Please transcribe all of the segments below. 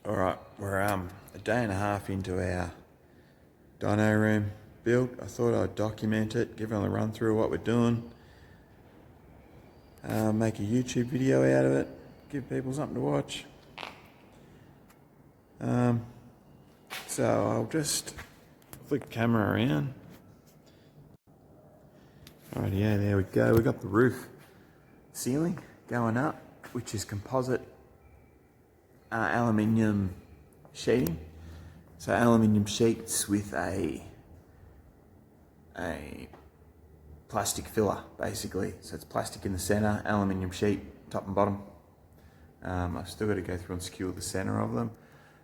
Alright, we're a day and a half into our dyno room build. I thought I'd document it, give everyone a run through of what we're doing, make a YouTube video out of it, give people something to watch. So I'll just flick the camera around. Alright, yeah, there we go. We've got the roof ceiling going up, which is composite aluminium sheeting. So aluminium sheets with a plastic filler, basically. So it's plastic in the center, aluminium sheet, top and bottom. I've still got to go through and skewer the center of them.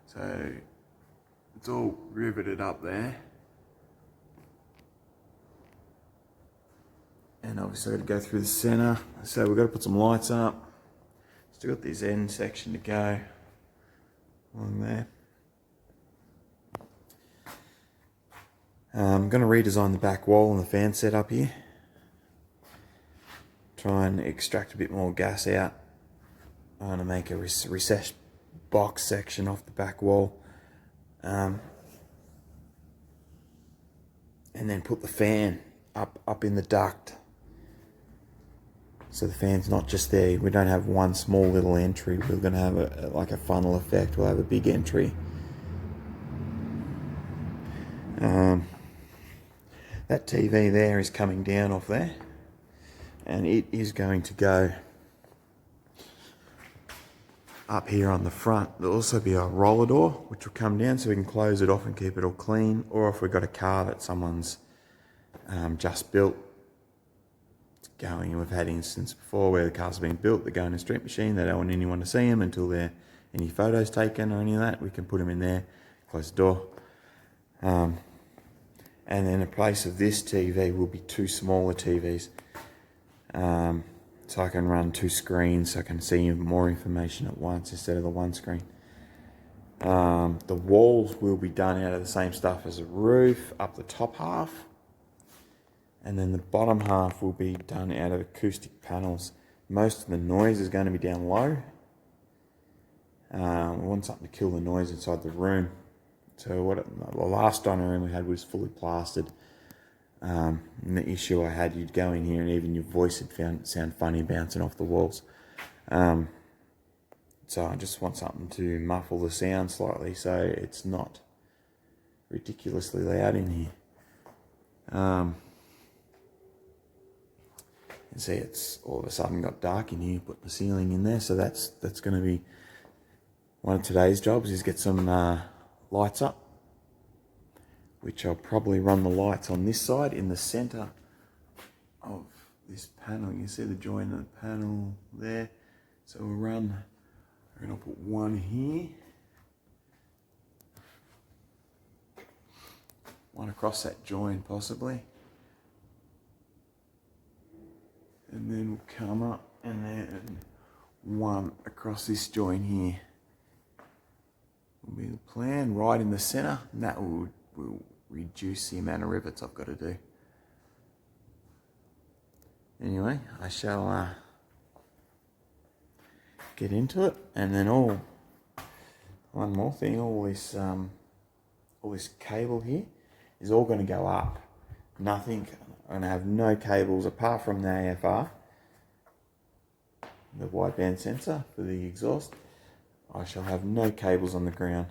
So it's all riveted up there. And obviously I've got to go through the center. So we've got to put some lights up. Still got this end section to go along there. I'm going to redesign the back wall and the fan setup here. Try and extract a bit more gas out. I'm going to make a recessed box section off the back wall. And then put the fan up in the duct. So the fan's not just there. We don't have one small little entry. We're going to have like a funnel effect. We'll have a big entry. That TV there is coming down off there, and it is going to go up here on the front. There'll also be a roller door which will come down so we can close it off and keep it all clean, or if we've got a car that someone's just built, it's going, and we've had instances before where the car's been built, they go in a street machine, they don't want anyone to see them until there any photos taken or any of that. We can put them in there, close the door. And then in place of this TV will be two smaller TVs. So I can run two screens so I can see more information at once instead of the one screen. The walls will be done out of the same stuff as the roof, up the top half. And then the bottom half will be done out of acoustic panels. Most of the noise is going to be down low. We want something to kill the noise inside the room. So the last dyno room we had was fully plastered. And the issue I had, you'd go in here and even your voice would sound funny bouncing off the walls. So I just want something to muffle the sound slightly so it's not ridiculously loud in here. You see it's all of a sudden got dark in here, put the ceiling in there, so that's going to be one of today's jobs, is get some lights up, which I'll probably run the lights on this side in the center of this panel. You see the join of the panel there. So we're going to put one here, one across that join possibly, and then we'll come up and then one across this join here. Will be the plan, right in the center, and that will reduce the amount of rivets I've got to do. Anyway, I shall get into it, and then one more thing, all this cable here is all going to go up. Nothing, I'm going to have no cables apart from the AFR, the wideband sensor for the exhaust. I shall have no cables on the ground.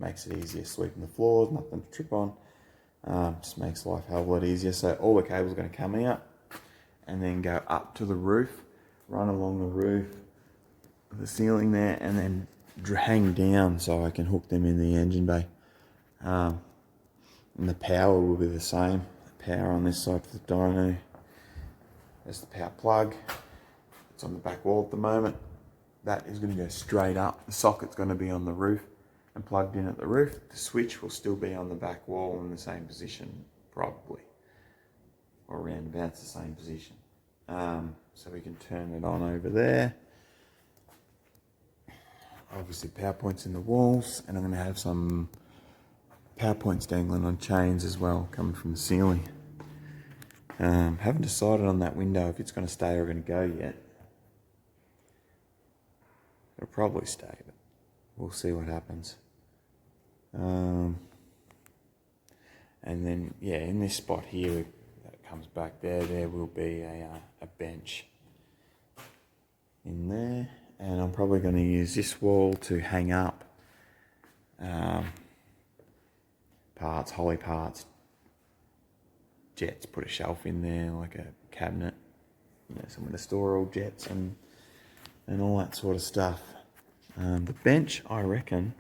Makes it easier sweeping the floors, nothing to trip on. Just makes life a hell of a lot easier. So all the cables are going to come out and then go up to the roof, run along the roof, the ceiling there, and then hang down so I can hook them in the engine bay. And the power will be the same. The power on this side for the dyno. There's the power plug. It's on the back wall at the moment. That is going to go straight up. The socket's going to be on the roof and plugged in at the roof. The switch will still be on the back wall in the same position, probably, or around about the same position. So we can turn it on over there. Obviously power points in the walls, and I'm going to have some power points dangling on chains as well, coming from the ceiling. Haven't decided on that window if it's going to stay or going to go yet. It'll probably stay, but we'll see what happens. And then, yeah, in this spot here that comes back there will be a bench in there, and I'm probably going to use this wall to hang up parts, holly parts, jets, put a shelf in there, like a cabinet, somewhere to store all jets and all that sort of stuff. The bench, I reckon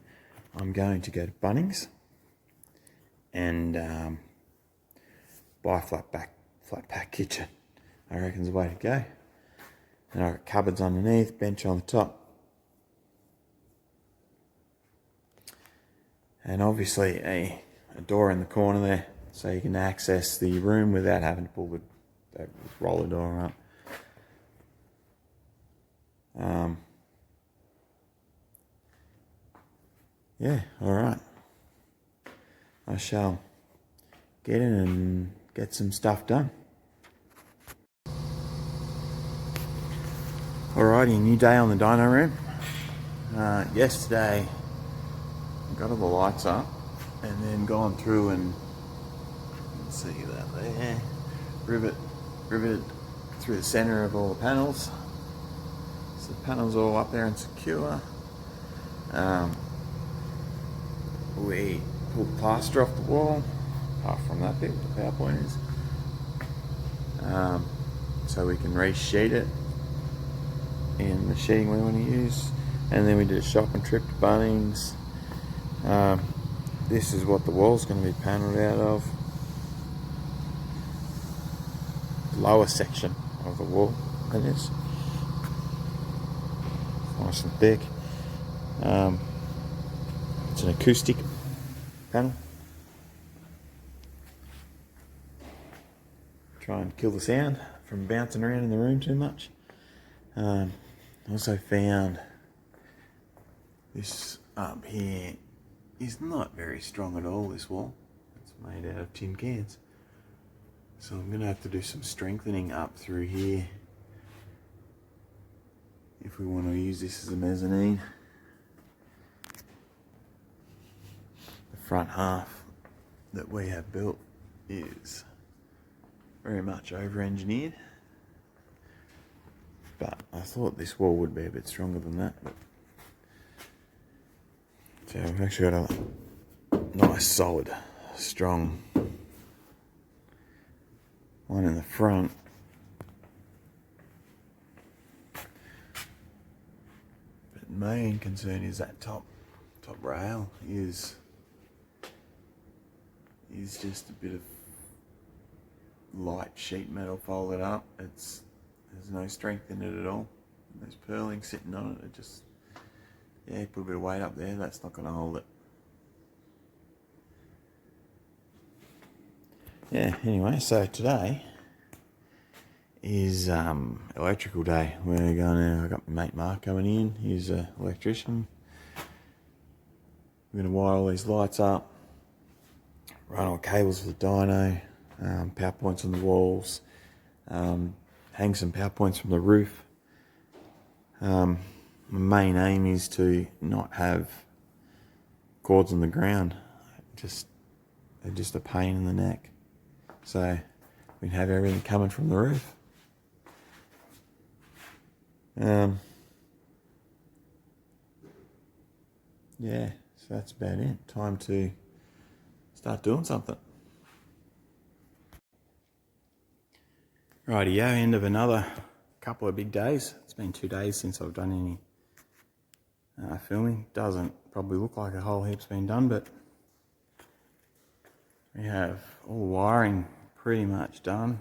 I'm going to go to Bunnings and buy a flat pack kitchen. I reckon is the way to go. And I've got cupboards underneath, bench on the top. And obviously a door in the corner there, so you can access the room without having to pull the roller door up. Yeah, alright. I shall get in and get some stuff done. Alrighty, new day on the dyno room. Yesterday, got all the lights up and then gone through and see that there, riveted through the center of all the panels. So the panels are all up there and secure. We pulled plaster off the wall, apart from that bit where the power point is, so we can resheet it in the sheeting we want to use. And then we did a shopping trip to Bunnings. This is what the wall's going to be panelled out of. The lower section of the wall, that is. Nice and thick. It's an acoustic panel. Try and kill the sound from bouncing around in the room too much. Also found this up here is not very strong at all, this wall. It's made out of tin cans. So I'm going to have to do some strengthening up through here if we want to use this as a mezzanine. The front half that we have built is very much over-engineered, but I thought this wall would be a bit stronger than that. So we've actually got a nice, solid, strong one in the front. But main concern is that top rail is just a bit of light sheet metal folded up. There's no strength in it at all. There's purling sitting on it. It just, put a bit of weight up there. That's not going to hold it. Yeah, anyway, so today is electrical day. I got my mate Mark coming in. He's an electrician. We're going to wire all these lights up, run all cables for the dyno, power points on the walls, hang some power points from the roof. My main aim is to not have cords on the ground. They're just a pain in the neck. So we can have everything coming from the roof. Yeah, so that's about it. Time to start doing something. Rightio, end of another couple of big days. It's been 2 days since I've done any filming. Doesn't probably look like a whole heap's been done, but we have all the wiring pretty much done.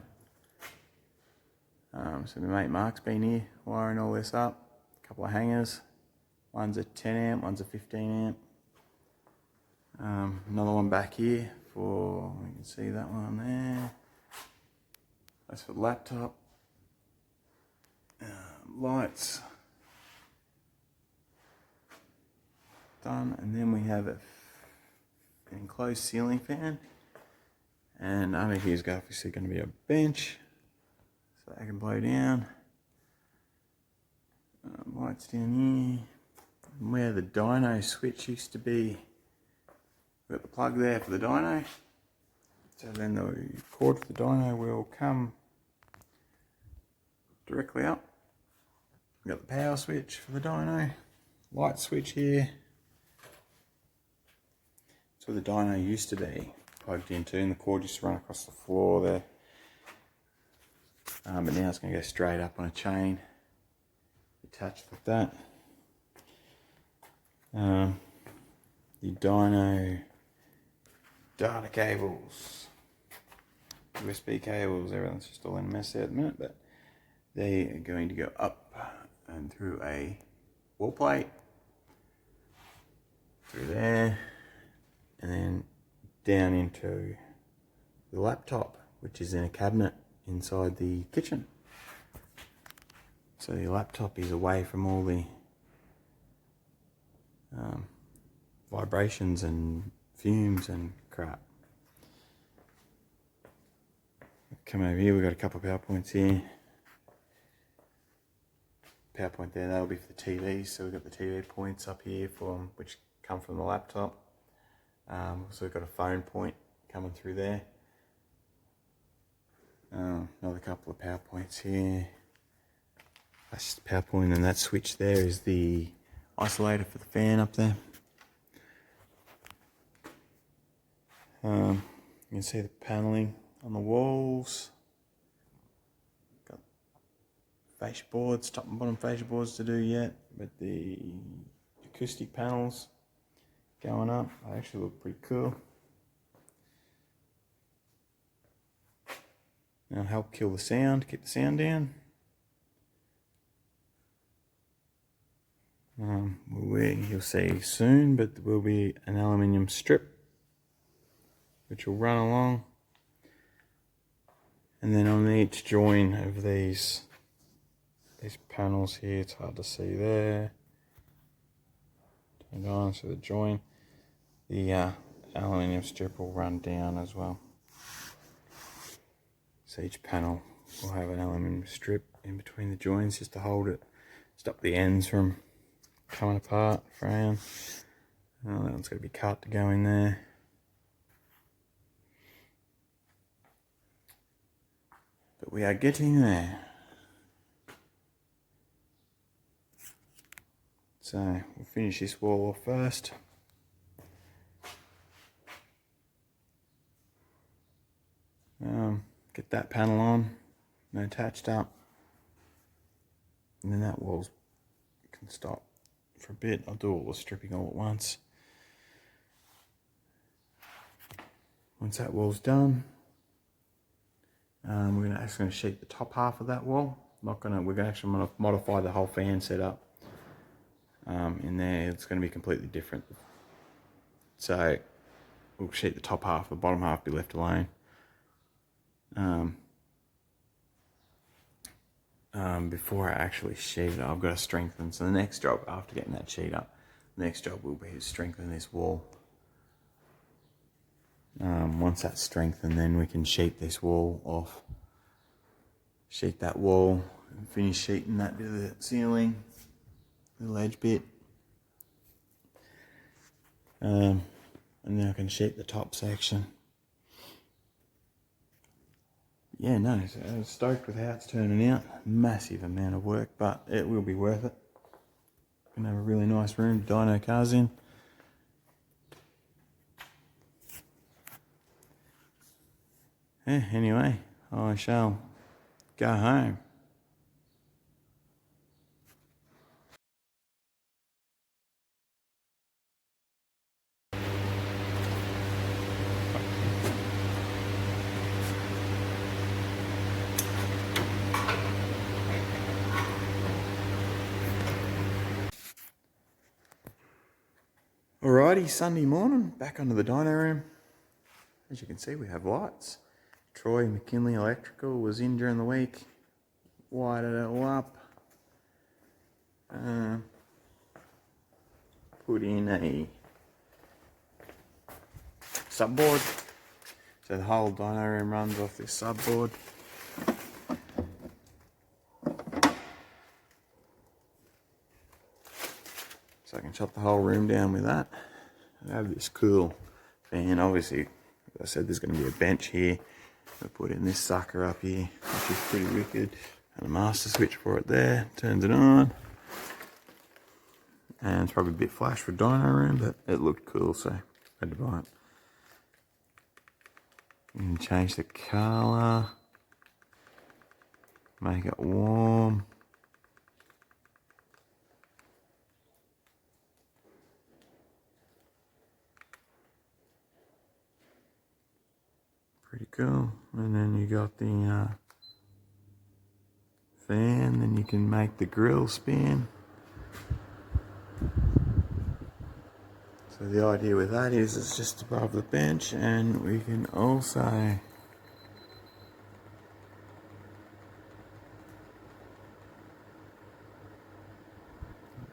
So my mate Mark's been here wiring all this up. A couple of hangers. One's a 10 amp, one's a 15 amp. Another one back here you can see that one there. That's for the laptop. Lights. Done. And then we have an enclosed ceiling fan. And under here is obviously going to be a bench, so that can blow down. Lights down here. And where the dyno switch used to be, we've got the plug there for the dyno. So then the cord for the dyno will come directly up. We've got the power switch for the dyno, light switch here. That's where the dyno used to be plugged into, and the cord used to run across the floor there. But now it's going to go straight up on a chain, attached like that. The dyno data cables, USB cables, everything's just all in a mess there at the minute, but they are going to go up and through a wall plate, through there, and then down into the laptop, which is in a cabinet inside the kitchen. So the laptop is away from all the vibrations and fumes and crap. Come over here, we've got a couple of power points here. Power point there, that'll be for the TVs. So we've got the TV points up here which come from the laptop. So we've got a phone point coming through there. Another couple of power points here. That's just the power point, and that switch there is the isolator for the fan up there. You can see the paneling on the walls. Got fascia boards, top and bottom fascia boards to do yet, but the acoustic panels going up, they actually look pretty cool. Now help kill the sound, keep the sound down. You'll see soon, but there will be an aluminium strip which will run along, and then on each join of these panels here, it's hard to see there, turned on, so the join, the aluminium strip will run down as well. So each panel will have an aluminium strip in between the joins just to hold it, stop the ends from coming apart, fraying. That one's got to be cut to go in there. But we are getting there. So we'll finish this wall off first. Get that panel on, attached up, and then that wall can stop for a bit. I'll do all the stripping all at once. Once that wall's done, we're actually going to sheet the top half of that wall. We're actually going to modify the whole fan setup. In there, it's going to be completely different. So we'll sheet the top half, the bottom half be left alone. Before I actually sheet it, I've got to strengthen. So the next job, after getting that sheet up, the next job will be to strengthen this wall. Once that's strengthened, then we can sheet this wall off. Sheet that wall and finish sheeting that bit of the ceiling, little edge bit. And then I can sheet the top section. Yeah, no, so I was stoked with how it's turning out. Massive amount of work, but it will be worth it. Gonna have a really nice room to dyno cars in. Yeah, anyway, I shall go home. Alrighty, Sunday morning, back onto the dyno room. As you can see, we have lights. Troy McKinley Electrical was in during the week, wired it all up, put in a subboard. So the whole dyno room runs off this subboard. So I can shut the whole room down with that. I have this cool fan. Obviously, as I said, there's going to be a bench here. I put in this sucker up here, which is pretty wicked. And a master switch for it there. Turns it on. And it's probably a bit flash for Dyno room, but it looked cool, so I had to buy it. You can change the colour. Make it warm. Pretty cool. And then you got the fan, then you can make the grill spin. So the idea with that is it's just above the bench, and we can also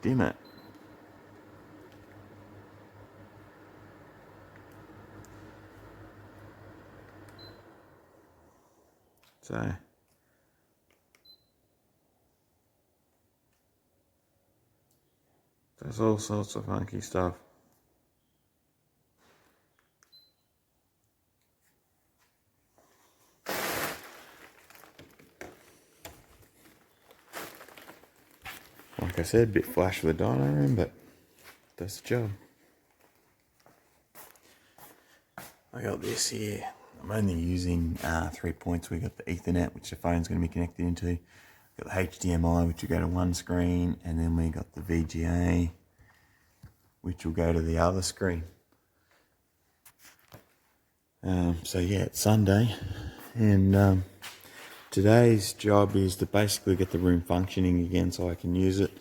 dim it. So there's all sorts of funky stuff. Like I said, a bit flash for the Dyno room, but that's the job. I got this here. I'm only using 3 points. We got the Ethernet, which the phone's going to be connected into. Got the HDMI, which will go to one screen, and then we got the VGA, which will go to the other screen. So yeah, it's Sunday, and today's job is to basically get the room functioning again so I can use it.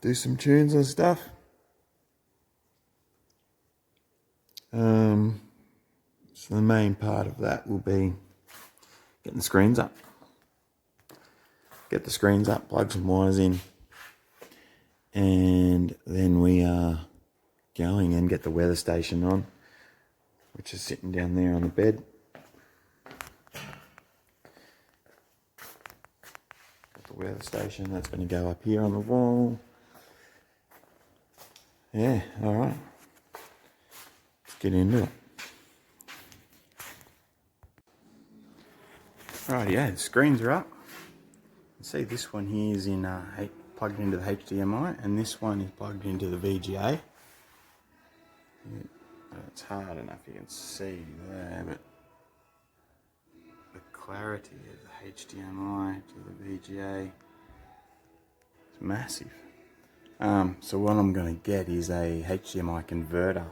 Do some tunes and stuff. So the main part of that will be getting the screens up. Get the screens up, plug some wires in, and then we are going and get the weather station on, which is sitting down there on the bed. Got the weather station, that's going to go up here on the wall. Yeah, alright. Let's get into it. Right, yeah, the screens are up. You see this one here is in plugged into the HDMI, and this one is plugged into the VGA. It's hard enough you can see there, but the clarity of the HDMI to the VGA is massive. So what I'm going to get is a HDMI converter,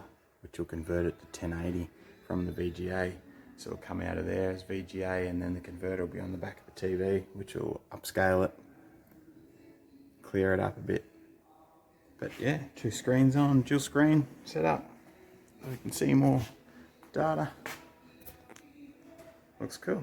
which will convert it to 1080 from the VGA. So it'll come out of there as VGA, and then the converter will be on the back of the TV, which will upscale it, clear it up a bit. But yeah, 2 screens on, dual screen set up. So we can see more data. Looks cool.